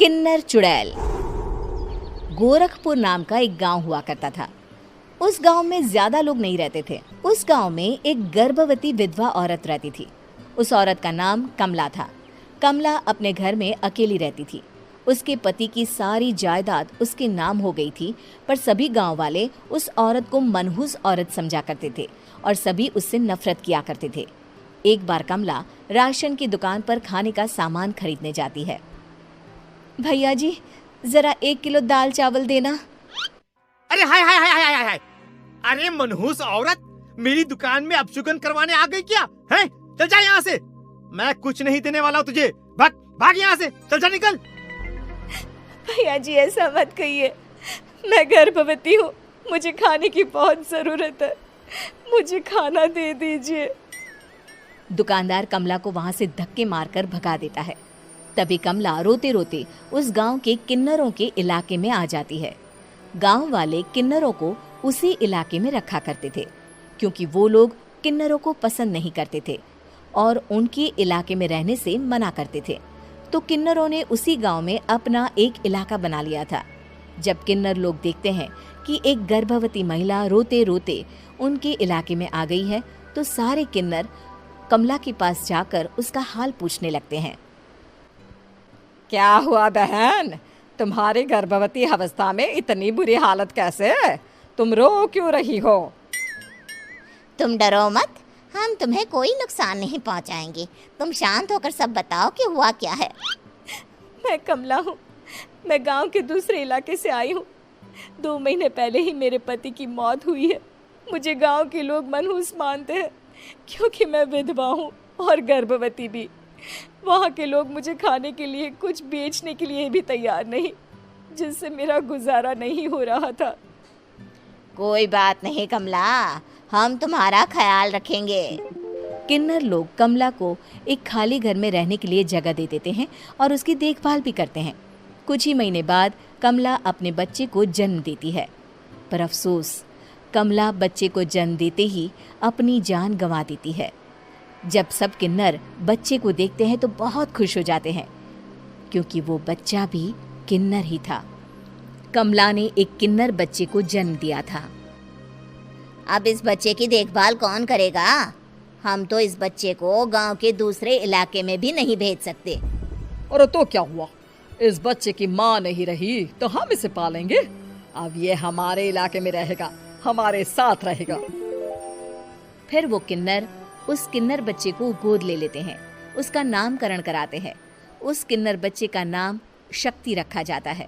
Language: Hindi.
किन्नर चुड़ैल। गोरखपुर नाम का एक गांव हुआ करता था। उस गांव में ज्यादा लोग नहीं रहते थे। उस गांव में एक गर्भवती विधवा औरत रहती थी। उस औरत का नाम कमला था। कमला अपने घर में अकेली रहती थी। उसके पति की सारी जायदाद उसके नाम हो गई थी, पर सभी गांव वाले उस औरत को मनहूस औरत समझा करते थे और सभी उससे नफरत किया करते थे। एक बार कमला राशन की दुकान पर खाने का सामान खरीदने जाती है। भैया जी, जरा 1 किलो दाल चावल देना। अरे हाय हाय हाय हाय हाय! अरे मनहूस औरत, मेरी दुकान में अपशुगन करवाने आ गई क्या? हैं? चल जा यहाँ से। मैं कुछ नहीं देने वाला हूँ तुझे। भाग भाग यहाँ से, चल जा, निकल। भैया जी, ऐसा मत कहिए। मैं गर्भवती हूँ, मुझे खाने की बहुत जरूरत है। मुझे खाना दे दीजिए। दुकानदार कमला को वहां से धक्के मारकर भगा देता है। तभी कमला रोते रोते उस गांव के किन्नरों के इलाके में आ जाती है। गांव वाले किन्नरों को उसी इलाके में रखा करते थे, क्योंकि वो लोग किन्नरों को पसंद नहीं करते थे और उनके इलाके में रहने से मना करते थे। तो किन्नरों ने उसी गांव में अपना एक इलाका बना लिया था। जब किन्नर लोग देखते हैं कि एक गर्भवती महिला रोते रोते उनके इलाके में आ गई है, तो सारे किन्नर कमला के पास जाकर उसका हाल पूछने लगते हैं। क्या हुआ बहन, तुम्हारी गर्भवती अवस्था में इतनी बुरी हालत कैसे है? तुम रो क्यों रही हो? तुम डरो मत, हम तुम्हें कोई नुकसान नहीं पहुंचाएंगे। तुम शांत होकर सब बताओ कि हुआ क्या है। मैं कमला हूँ। मैं गांव के दूसरे इलाके से आई हूँ। 2 महीने पहले ही मेरे पति की मौत हुई है। मुझे गांव के लोग मनहूस मानते हैं, क्योंकि मैं विधवा हूँ और गर्भवती भी। वहाँ के लोग मुझे खाने के लिए कुछ बेचने के लिए भी तैयार नहीं, जिससे मेरा गुजारा नहीं हो रहा था। कोई बात नहीं कमला, हम तुम्हारा ख्याल रखेंगे। किन्नर लोग कमला को एक खाली घर में रहने के लिए जगह दे देते हैं और उसकी देखभाल भी करते हैं। कुछ ही महीने बाद कमला अपने बच्चे को जन्म देती है, पर अफसोस, कमला बच्चे को जन्म देते ही अपनी जान गंवा देती है। जब सब किन्नर बच्चे को देखते हैं तो बहुत खुश हो जाते हैं, क्योंकि वो बच्चा भी किन्नर ही था। कमला ने एक किन्नर बच्चे को जन्म दिया था। अब इस बच्चे की देखभाल कौन करेगा? हम तो इस बच्चे को गांव के दूसरे इलाके में भी नहीं भेज सकते। और तो क्या हुआ, इस बच्चे की माँ नहीं रही तो हम इसे पालेंगे। अब ये हमारे इलाके में रहेगा, हमारे साथ रहेगा। फिर वो किन्नर उस किन्नर बच्चे को गोद ले लेते हैं, उसका नामकरण कराते हैं। उस किन्नर बच्चे का नाम शक्ति रखा जाता है।